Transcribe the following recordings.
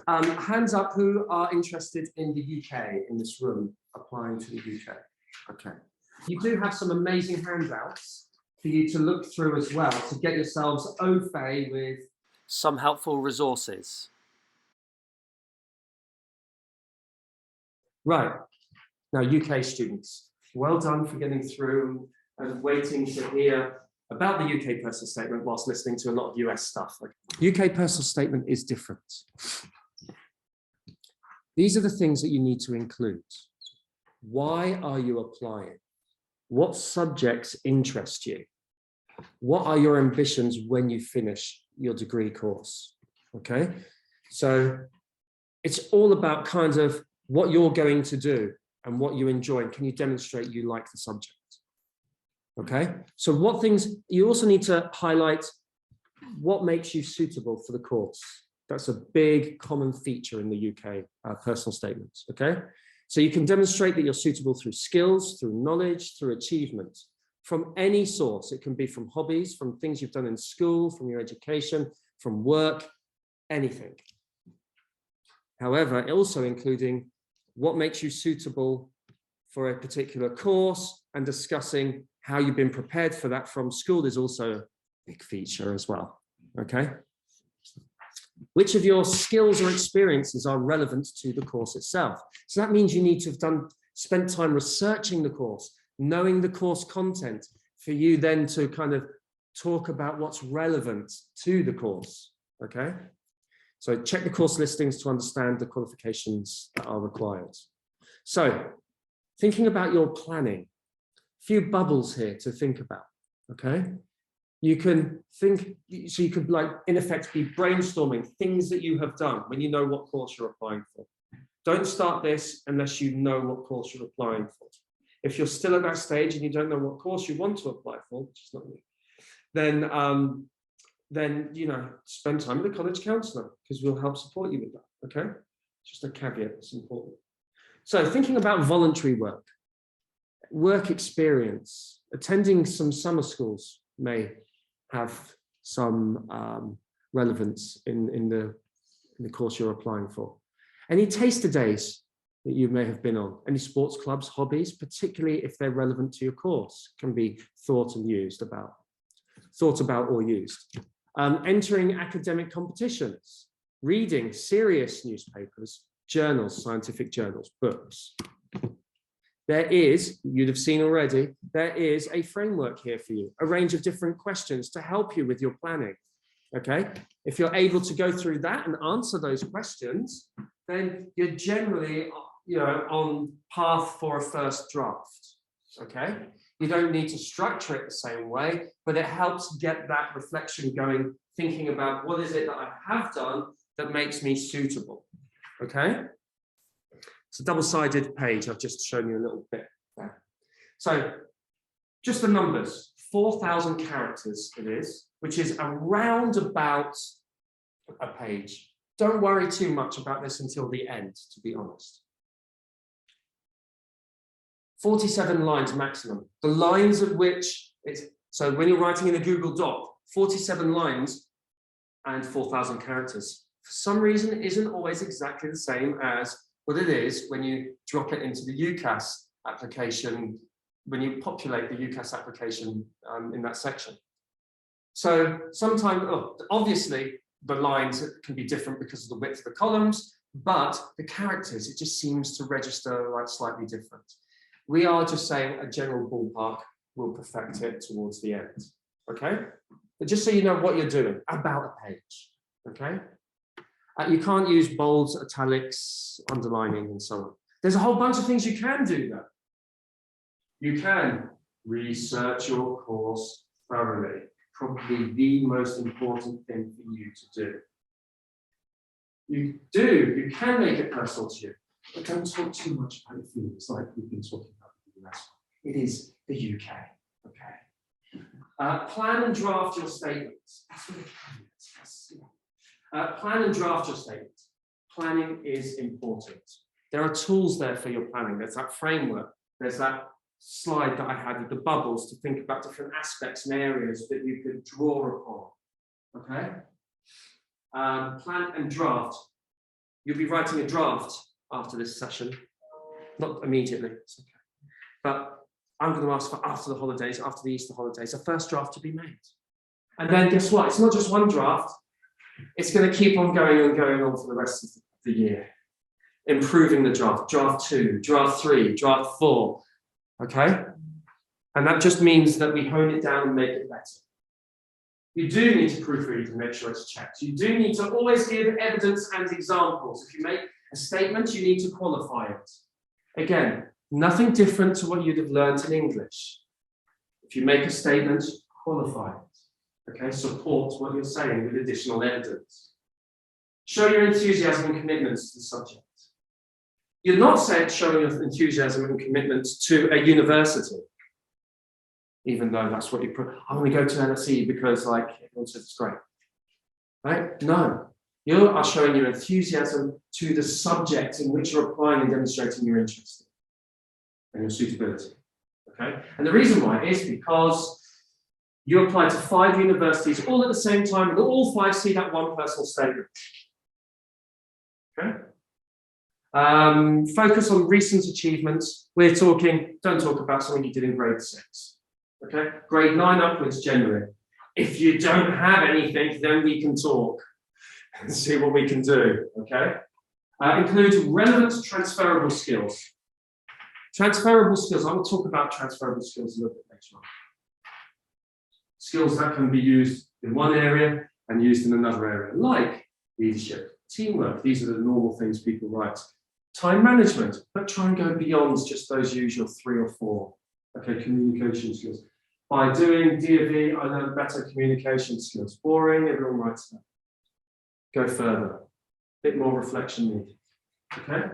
Hands up who are interested in the UK in this room, applying to the UK. Okay. You do have some amazing handouts for you to look through as well to get yourselves au fait with some helpful resources. Right. Now, UK students, well done for getting through and waiting to hear about the UK personal statement whilst listening to a lot of US stuff. UK personal statement is different. These are the things that you need to include. Why are you applying? What subjects interest you? What are your ambitions when you finish your degree course? Okay, so it's all about kind of what you're going to do and what you enjoy. And can you demonstrate you like the subject? Okay, so what things, you also need to highlight what makes you suitable for the course. That's a big common feature in the UK personal statements, okay? So you can demonstrate that you're suitable through skills, through knowledge, through achievement, from any source. It can be from hobbies, from things you've done in school, from your education, from work, anything. However, also including what makes you suitable for a particular course and discussing how you've been prepared for that from school is also a big feature as well, okay? Which of your skills or experiences are relevant to the course itself? So that means you need to have spent time researching the course, knowing the course content, for you then to kind of talk about what's relevant to the course, okay? So check the course listings to understand the qualifications that are required. So thinking about your planning, a few bubbles here to think about, okay? You can think, so you could like, in effect, be brainstorming things that you have done when you know what course you're applying for. Don't start this unless you know what course you're applying for. If you're still at that stage and you don't know what course you want to apply for, which is not me, then you know, spend time with a college counsellor because we'll help support you with that, okay? Just a caveat that's important. So thinking about voluntary work, work experience, attending some summer schools may have some relevance in the course you're applying for. Any taster days that you may have been on, any sports clubs, hobbies, particularly if they're relevant to your course, can be thought about or used. Entering academic competitions, reading serious newspapers, journals, scientific journals, books. There is, you'd have seen already, there is a framework here for you, a range of different questions to help you with your planning, okay? If you're able to go through that and answer those questions, then you're generally, you know, on path for a first draft, okay? You don't need to structure it the same way, but it helps get that reflection going, thinking about what is it that I have done that makes me suitable, okay? It's a double-sided page. I've just shown you a little bit there. So just the numbers, 4,000 characters it is, which is around about a page. Don't worry too much about this until the end, to be honest. 47 lines maximum. The lines at which it's, so when you're writing in a Google Doc, 47 lines and 4,000 characters. For some reason, it isn't always exactly the same as what it is when you drop it into the UCAS application, when you populate the UCAS application in that section. So sometimes, obviously, the lines can be different because of the width of the columns, but the characters, it just seems to register like slightly different. We are just saying a general ballpark, we'll perfect it towards the end, okay? But just so you know what you're doing, about a page, okay? You can't use bolds, italics, underlining, and so on. There's a whole bunch of things you can do though. You can research your course thoroughly, probably the most important thing for you to do. You can make it personal to you, but don't talk too much about your feelings like we've been talking about in the US. It is the UK, okay? Plan and draft your statements. That's what it is. Plan and draft your statement. Planning is important. There are tools there for your planning. There's that framework. There's that slide that I had with the bubbles to think about different aspects and areas that you could draw upon. Okay? plan and draft. You'll be writing a draft after this session. Not immediately, it's okay. But I'm going to ask for after the holidays, after the Easter holidays, a first draft to be made. And then guess what? It's not just one draft. It's going to keep on going and going on for the rest of the year. Improving the draft, draft 2, draft 3, draft 4, okay? And that just means that we hone it down and make it better. You do need to proofread and make sure it's checked. You do need to always give evidence and examples. If you make a statement, you need to qualify it. Again, nothing different to what you'd have learned in English. If you make a statement, qualify it. Okay, support what you're saying with additional evidence. Show your enthusiasm and commitment to the subject. You're not showing your enthusiasm and commitment to a university, even though that's what you put. I want to go to LSE because, like, everyone says it's great. Right? No. You are showing your enthusiasm to the subject in which you're applying and demonstrating your interest and your suitability. Okay? And the reason why is because you apply to 5 universities all at the same time, and all 5 see that one personal statement. Okay? Focus on recent achievements. We're talking, don't talk about something you did in grade 6. Okay? Grade 9 upwards generally. If you don't have anything, then we can talk and see what we can do. Okay? Include relevant transferable skills. Transferable skills, I will talk about transferable skills a little bit later on. Skills that can be used in one area and used in another area, like leadership, teamwork. These are the normal things people write. Time management, but try and go beyond just those usual 3 or 4. Okay, communication skills. By doing D&V, I learned better communication skills. Boring, everyone writes that. Go further. A bit more reflection needed. Okay?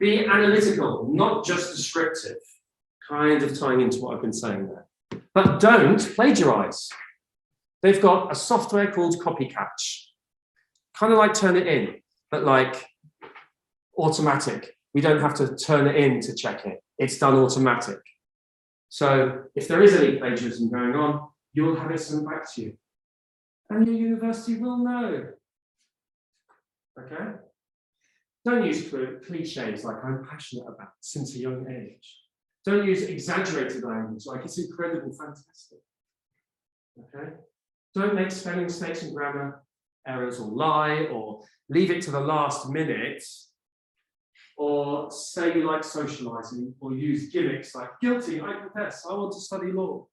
Be analytical, not just descriptive. Kind of tying into what I've been saying there. But don't plagiarize. They've got a software called Copycatch. Kind of like Turnitin, but like automatic. We don't have to turn it in to check it. It's done automatic. So if there is any plagiarism going on, you'll have it sent back to you. And your university will know. Okay? Don't use cliches like I'm passionate about since a young age. Don't use exaggerated language like it's incredible, fantastic. Okay? Don't make spelling mistakes and grammar errors or lie or leave it to the last minute or say you like socializing or use gimmicks like guilty, I confess, I want to study law.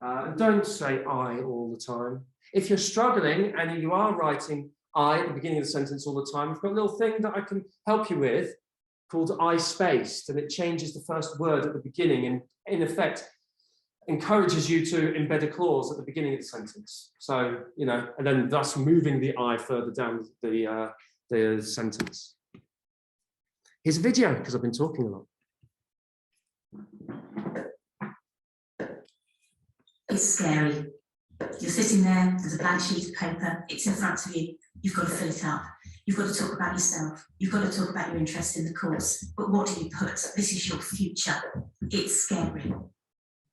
And don't say I all the time. If you're struggling and you are writing I at the beginning of the sentence all the time, I've got a little thing that I can help you with called I spaced, and it changes the first word at the beginning and in effect encourages you to embed a clause at the beginning of the sentence. So, you know, and then thus moving the I further down the sentence. Here's a video, because I've been talking a lot. It's scary. You're sitting there, there's a blank sheet of paper, it's in front of you, you've got to fill it up. You've got to talk about yourself. You've got to talk about your interest in the course. But what do you put? This is your future. It's scary.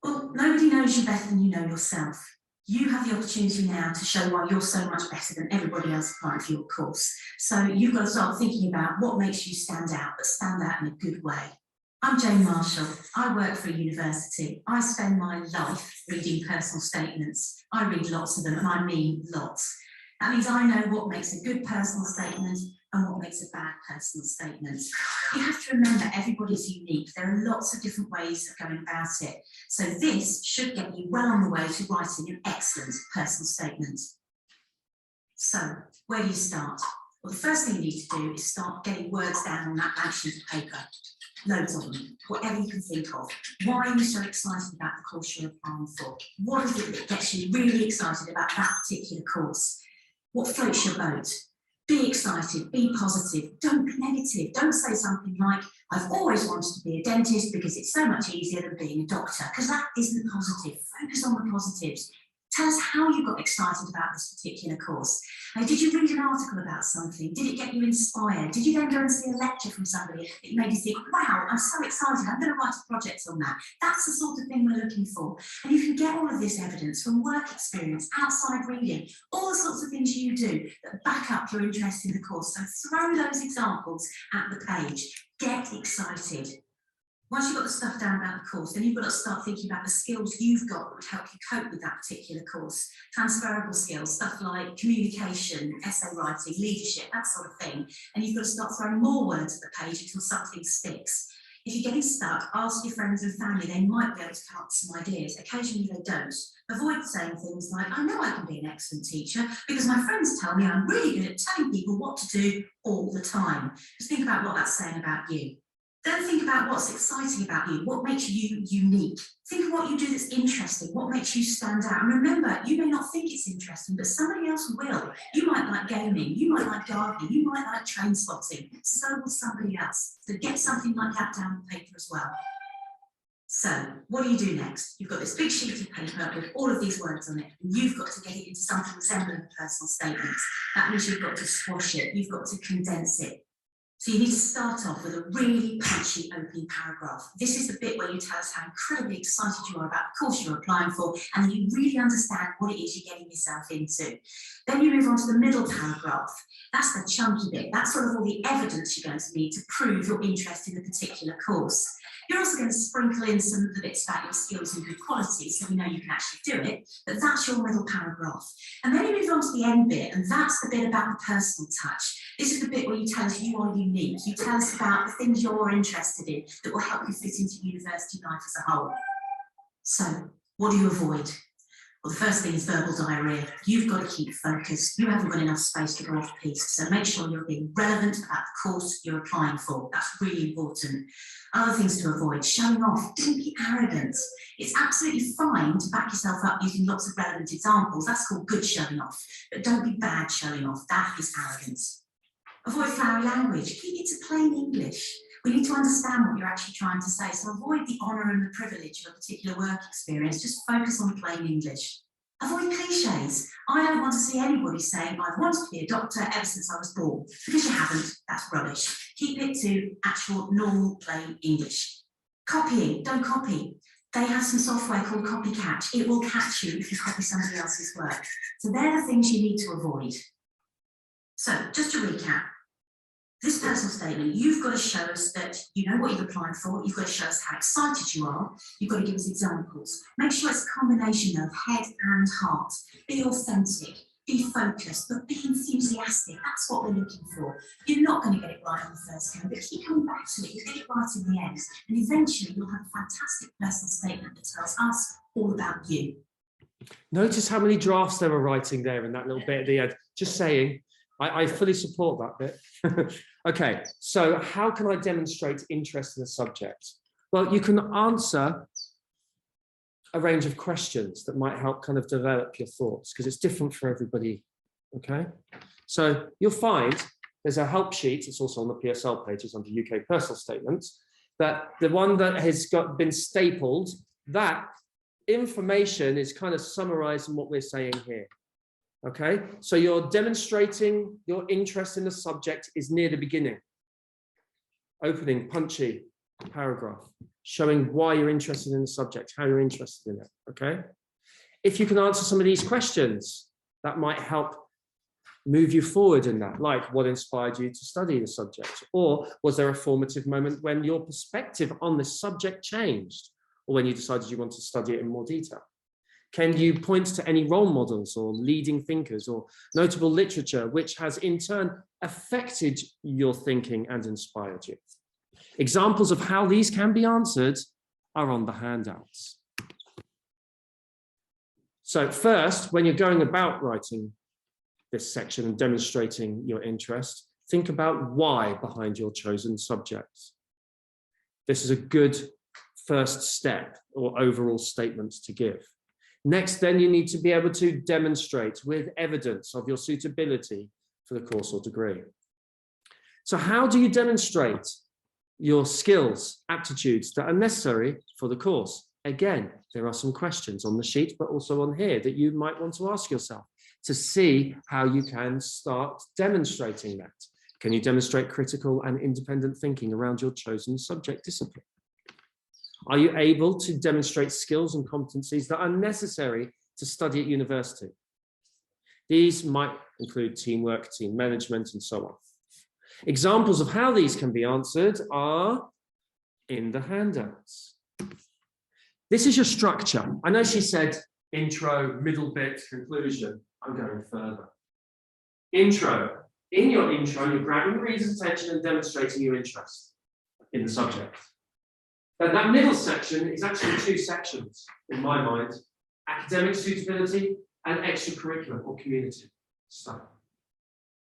Well, nobody knows you better than you know yourself. You have the opportunity now to show why you're so much better than everybody else applying for your course. So you've got to start thinking about what makes you stand out, but stand out in a good way. I'm Jane Marshall. I work for a university. I spend my life reading personal statements. I read lots of them, and I mean lots. That means I know what makes a good personal statement and what makes a bad personal statement. You have to remember everybody's unique. There are lots of different ways of going about it. So this should get you well on the way to writing an excellent personal statement. So where do you start? Well, the first thing you need to do is start getting words down on that blank sheet of paper. Loads of them, whatever you can think of. Why are you so excited about the course you're applying for? What is it that gets you really excited about that particular course? What floats your boat? Be excited, be positive, don't be negative. Don't say something like, I've always wanted to be a dentist because it's so much easier than being a doctor, because that isn't positive. Focus on the positives. Tell us how you got excited about this particular course. Did you read an article about something? Did it get you inspired? Did you then go and see a lecture from somebody that made you think, wow, I'm so excited, I'm going to write a project on that? That's the sort of thing we're looking for. And you can get all of this evidence from work experience, outside reading, all the sorts of things you do that back up your interest in the course. So throw those examples at the page. Get excited. Once you've got the stuff down about the course, then you've got to start thinking about the skills you've got that would help you cope with that particular course. Transferable skills, stuff like communication, essay writing, leadership, that sort of thing. And you've got to start throwing more words at the page until something sticks. If you're getting stuck, ask your friends and family. They might be able to come up with some ideas. Occasionally they don't. Avoid saying things like, I know I can be an excellent teacher because my friends tell me I'm really good at telling people what to do all the time. Just think about what that's saying about you. Then think about what's exciting about you, what makes you unique. Think of what you do that's interesting, what makes you stand out. And remember, you may not think it's interesting, but somebody else will. You might like gaming, you might like gardening, you might like train spotting. So will somebody else. So get something like that down on paper as well. So what do you do next? You've got this big sheet of paper with all of these words on it, and you've got to get it into something resembling a personal statement. That means you've got to squash it, you've got to condense it. So you need to start off with a really punchy opening paragraph. This is the bit where you tell us how incredibly excited you are about the course you're applying for, and then you really understand what it is you're getting yourself into. Then you move on to the middle paragraph. That's the chunky bit. That's sort of all the evidence you're going to need to prove your interest in the particular course. You're also going to sprinkle in some of the bits about your skills and good qualities so we know you can actually do it, but that's your middle paragraph. And then you move on to the end bit, and that's the bit about the personal touch. This is the bit where you tell us you are unique. You tell us about the things you're interested in that will help you fit into university life as a whole. So, what do you avoid? Well, the first thing is verbal diarrhea. You've got to keep focused. You haven't got enough space to go off piste. So make sure you're being relevant about the course you're applying for. That's really important. Other things to avoid, showing off. Don't be arrogant. It's absolutely fine to back yourself up using lots of relevant examples. That's called good showing off. But don't be bad showing off. That is arrogance. Avoid flowery language. Keep it to plain English. We need to understand what you're actually trying to say. So avoid the honour and the privilege of a particular work experience. Just focus on plain English. Avoid cliches. I don't want to see anybody saying, I've wanted to be a doctor ever since I was born. Because you haven't, that's rubbish. Keep it to actual, normal, plain English. Copying, don't copy. They have some software called Copycat. It will catch you if you copy somebody else's work. So they're the things you need to avoid. So just to recap, this personal statement, you've got to show us that you know what you've applied for. You've got to show us how excited you are. You've got to give us examples. Make sure it's a combination of head and heart. Be authentic, be focused, but be enthusiastic. That's what we're looking for. You're not going to get it right on the first go, but keep coming back to it. You'll get it right in the end. And eventually you'll have a fantastic personal statement that tells us all about you. Notice how many drafts they were writing there in that little bit at the end. Just saying. I fully support that bit. Okay, so how can I demonstrate interest in the subject? Well, you can answer a range of questions that might help kind of develop your thoughts because it's different for everybody, okay? So you'll find there's a help sheet, it's also on the PSL pages under UK personal statements, that the one that has been stapled, that information is kind of summarized in what we're saying here. Okay, so you're demonstrating your interest in the subject is near the beginning. Opening, punchy paragraph, showing why you're interested in the subject, how you're interested in it, okay? If you can answer some of these questions, that might help move you forward in that, like what inspired you to study the subject? Or was there a formative moment when your perspective on this subject changed? Or when you decided you want to study it in more detail? Can you point to any role models or leading thinkers or notable literature which has in turn affected your thinking and inspired you? Examples of how these can be answered are on the handouts. So first, when you're going about writing this section and demonstrating your interest, think about why behind your chosen subject. This is a good first step or overall statement to give. Next, then you need to be able to demonstrate with evidence of your suitability for the course or degree. So how do you demonstrate your skills, aptitudes that are necessary for the course? Again, there are some questions on the sheet, but also on here that you might want to ask yourself to see how you can start demonstrating that. Can you demonstrate critical and independent thinking around your chosen subject discipline? Are you able to demonstrate skills and competencies that are necessary to study at university? These might include teamwork, team management, and so on. Examples of how these can be answered are in the handouts. This is your structure. I know she said intro, middle bit, conclusion. I'm going further. Intro. In your intro, you're grabbing the reader's attention and demonstrating your interest in the subject. Then that middle section is actually two sections, in my mind: academic suitability and extracurricular or community stuff.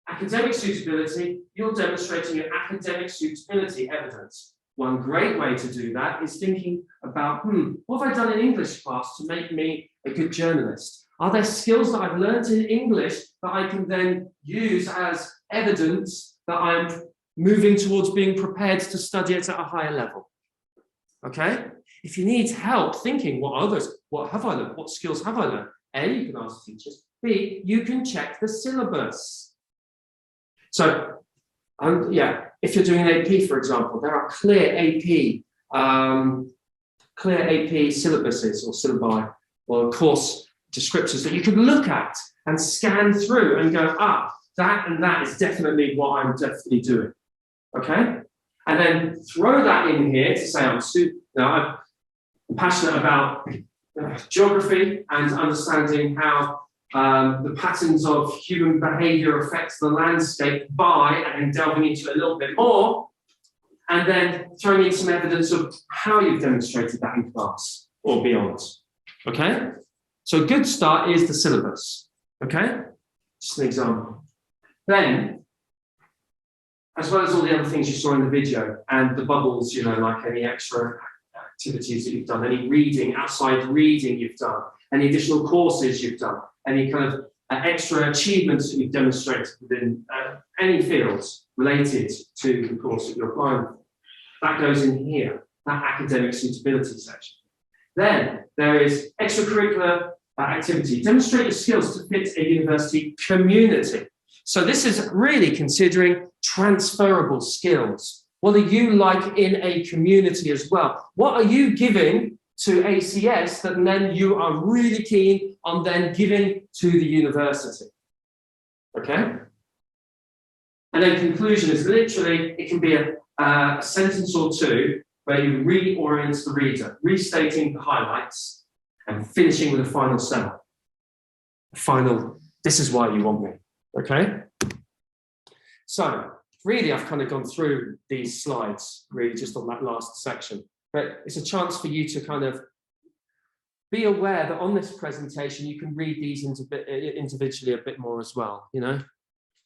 Academic suitability, you're demonstrating your academic suitability evidence. One great way to do that is thinking about, what have I done in English class to make me a good journalist? Are there skills that I've learned in English that I can then use as evidence that I'm moving towards being prepared to study it at a higher level? Okay? If you need help thinking, what have I learned? What skills have I learned? A, you can ask teachers. B, you can check the syllabus. So, if you're doing an AP, for example, there are clear AP syllabuses or syllabi or course descriptors that you can look at and scan through and go, that and that is definitely what I'm definitely doing. Okay? And then throw that in here to say I'm passionate about geography and understanding how the patterns of human behavior affects the landscape by, and delving into it a little bit more, and then throwing in some evidence of how you've demonstrated that in class or beyond. Okay? So a good start is the syllabus. Okay? Just an example. Then, as well as all the other things you saw in the video and the bubbles, like any extra activities that you've done, any reading, outside reading you've done, any additional courses you've done, any kind of extra achievements that you've demonstrated within any fields related to the course that you're applying for. That goes in here, that academic suitability section. Then there is extracurricular activity. Demonstrate your skills to fit a university community. So this is really considering transferable skills. What are you like in a community as well? What are you giving to ACS that then you are really keen on then giving to the university? Okay? And then conclusion is literally, it can be a sentence or two where you reorient the reader, restating the highlights and finishing with a final sum. This is why you want me. Okay? So, really, I've kind of gone through these slides, really just on that last section. But it's a chance for you to kind of be aware that on this presentation, you can read these individually a bit more as well,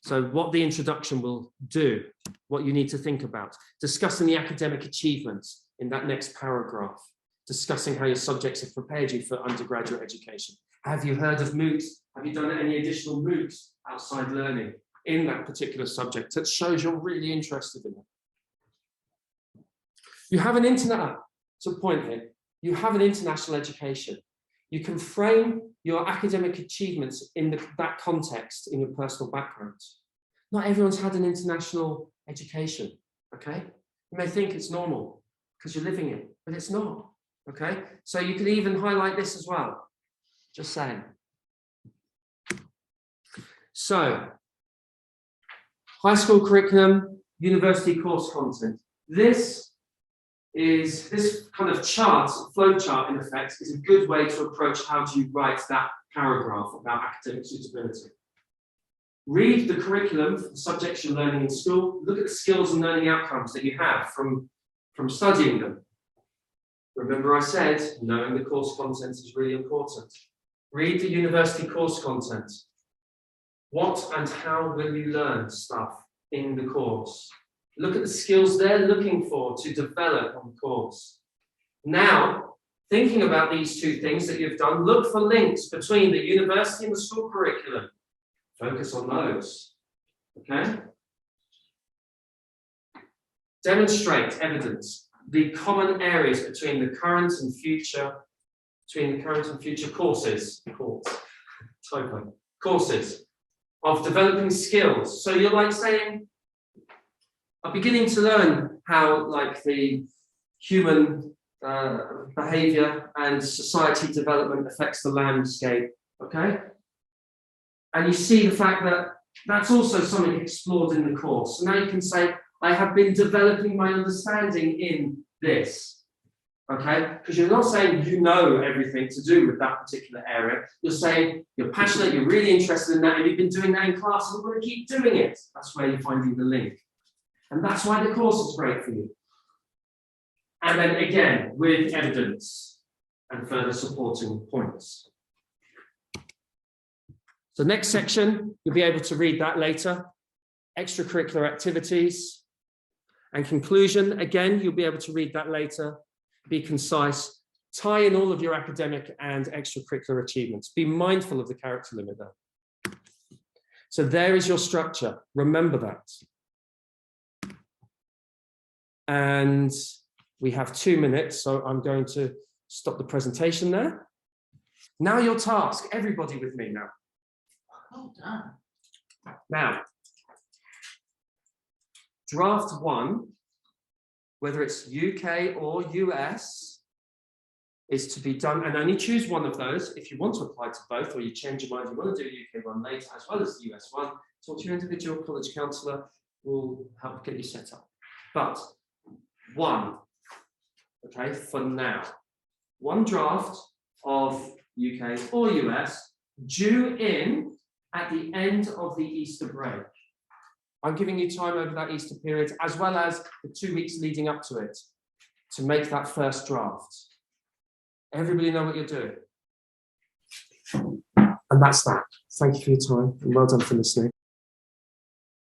So what the introduction will do, what you need to think about, discussing the academic achievements in that next paragraph, discussing how your subjects have prepared you for undergraduate education. Have you heard of MOOCs? Have you done any additional MOOCs outside learning in that particular subject that shows you're really interested in it? You have an you have an international education. You can frame your academic achievements in that context in your personal background. Not everyone's had an international education, okay? You may think it's normal because you're living it, but it's not, okay? So you could even highlight this as well, just saying. So, high school curriculum, university course content. This kind of chart, flow chart in effect, is a good way to approach how do you write that paragraph about academic suitability. Read the curriculum for the subjects you're learning in school. Look at the skills and learning outcomes that you have from studying them. Remember I said, knowing the course content is really important. Read the university course content. What and how will you learn stuff in the course? Look at the skills they're looking for to develop on the course. Now, thinking about these two things that you've done, look for links between the university and the school curriculum. Focus on those, okay? Demonstrate evidence, the common areas between the current and future between the current and future courses of developing skills. So you're like saying, I'm beginning to learn how like the human behavior and society development affects the landscape, okay? And you see the fact that that's also something explored in the course. So now you can say, I have been developing my understanding in this, okay? Because you're not saying you know everything to do with that particular area. You're saying you're passionate, you're really interested in that, and you've been doing that in class, and you're going to keep doing it. That's where you're finding the link. And that's why the course is great for you. And then again, with evidence and further supporting points. So next section, you'll be able to read that later. Extracurricular activities. And conclusion, again, you'll be able to read that later. Be concise. Tie in all of your academic and extracurricular achievements. Be mindful of the character limit there. So there is your structure. Remember that. And we have 2 minutes, so I'm going to stop the presentation there. Now your task, everybody with me now. Well done. Now, draft 1, whether it's UK or US, is to be done, and only choose one of those. If you want to apply to both, or you change your mind, you want to do a UK one later, as well as the US one, talk to your individual college counsellor, will help get you set up. But 1, okay, for now. 1 draft of UK or US due in at the end of the Easter break. I'm giving you time over that Easter period, as well as the 2 weeks leading up to it, to make that first draft. Everybody know what you're doing. And that's that. Thank you for your time, and well done for listening.